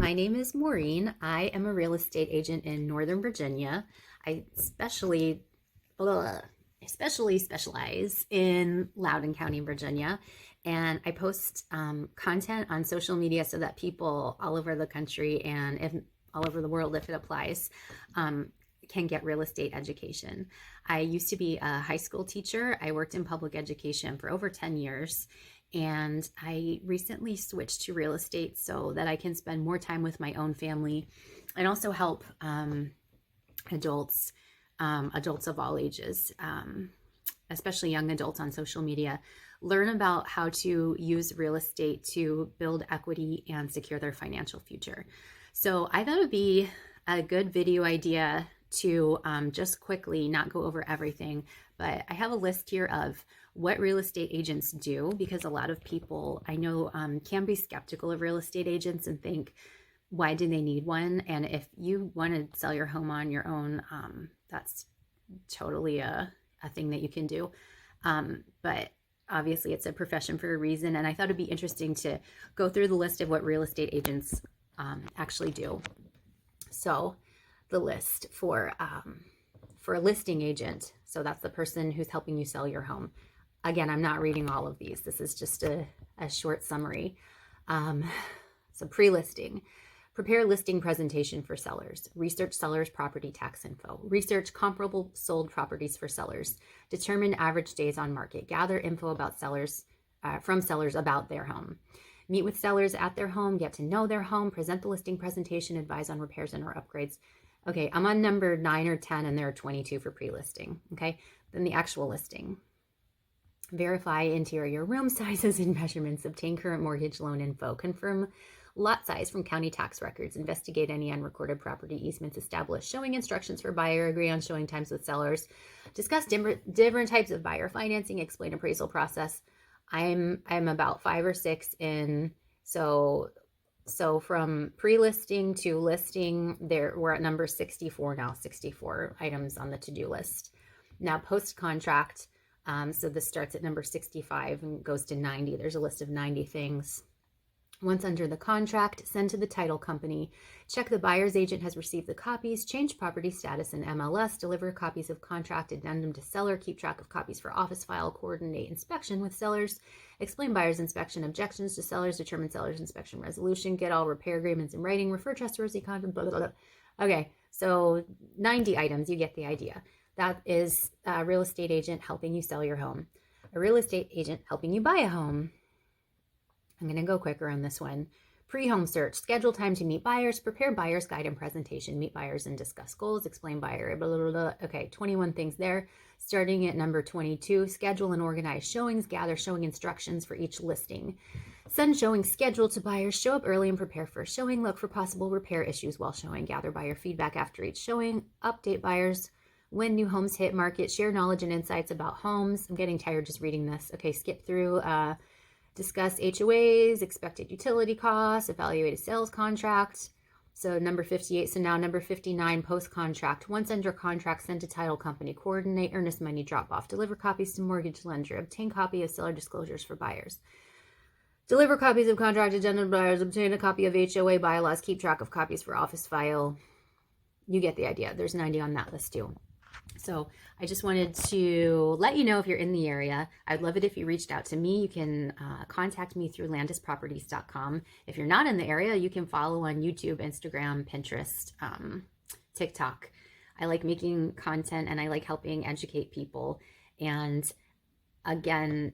my name is Maureen. I am a real estate agent in Northern Virginia. I especially specialize in Loudoun County, Virginia, and I post content on social media so that people all over the country and if all over the world, if it applies, can get real estate education. I used to be a high school teacher. I worked in public education for over 10 years. And I recently switched to real estate so that I can spend more time with my own family and also help adults of all ages, especially young adults on social media, learn about how to use real estate to build equity and secure their financial future. So I thought it would be a good video idea to just quickly, not go over everything, but I have a list here of what real estate agents do, because a lot of people I know can be skeptical of real estate agents and think, why do they need one? And if you want to sell your home on your own, that's totally a thing that you can do. But obviously it's a profession for a reason. And I thought it'd be interesting to go through the list of what real estate agents actually do. So the list for a listing agent. So that's the person who's helping you sell your home. Again, I'm not reading all of these. This is just a short summary. So pre-listing. Prepare listing presentation for sellers. Research sellers' property tax info. Research comparable sold properties for sellers. Determine average days on market. Gather info about sellers from sellers about their home. Meet with sellers at their home. Get to know their home. Present the listing presentation. Advise on repairs and or upgrades. Okay, I'm on number 9 or 10, and there are 22 for pre-listing. Okay, then the actual listing. Verify interior room sizes and measurements. Obtain current mortgage loan info. Confirm lot size from county tax records. Investigate any unrecorded property easements. Establish showing instructions for buyer. Agree on showing times with sellers. Discuss different types of buyer financing. Explain appraisal process. I'm about 5 or 6 in. So from pre-listing to listing, we're at number 64 now, 64 items on the to-do list. Now post-contract, so this starts at number 65 and goes to 90. There's a list of 90 things. Once under the contract, send to the title company. Check the buyer's agent has received the copies. Change property status in MLS. Deliver copies of contract addendum to seller. Keep track of copies for office file. Coordinate inspection with sellers. Explain buyer's inspection objections to sellers. Determine seller's inspection resolution. Get all repair agreements in writing. Refer trustworthy content. Blah, blah, blah. Okay, so 90 items. You get the idea. That is a real estate agent helping you sell your home. A real estate agent helping you buy a home. I'm going to go quicker on this one. Pre-home search. Schedule time to meet buyers. Prepare buyer's guide and presentation. Meet buyers and discuss goals. Explain buyer. Blah, blah, blah. Okay, 21 things there. Starting at number 22. Schedule and organize showings. Gather showing instructions for each listing. Send showing schedule to buyers. Show up early and prepare for a showing. Look for possible repair issues while showing. Gather buyer feedback after each showing. Update buyers when new homes hit market. Share knowledge and insights about homes. I'm getting tired just reading this. Okay, skip through. Discuss HOAs, expected utility costs, evaluate a sales contract. So number 58. So now number 59, post-contract. Once under contract, send to title company. Coordinate earnest money drop-off. Deliver copies to mortgage lender. Obtain copy of seller disclosures for buyers. Deliver copies of contract addendum to buyers. Obtain a copy of HOA bylaws. Keep track of copies for office file. You get the idea. There's 90 on that list too. So I just wanted to let you know if you're in the area. I'd love it if you reached out to me. You can contact me through landesproperties.com. If you're not in the area, you can follow on YouTube, Instagram, Pinterest, TikTok. I like making content and I like helping educate people. And again,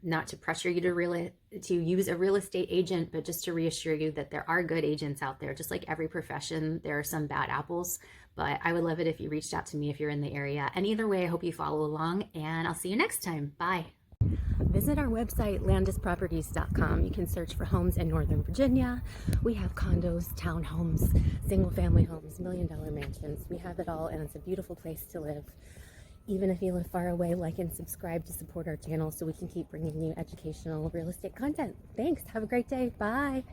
not to pressure you to use a real estate agent, but just to reassure you that there are good agents out there. Just like every profession, there are some bad apples. But I would love it if you reached out to me if you're in the area. And either way, I hope you follow along, and I'll see you next time. Bye. Visit our website, landesproperties.com. You can search for homes in Northern Virginia. We have condos, townhomes, single-family homes, million-dollar mansions. We have it all, and it's a beautiful place to live. Even if you live far away, like and subscribe to support our channel so we can keep bringing you educational real estate content. Thanks. Have a great day. Bye.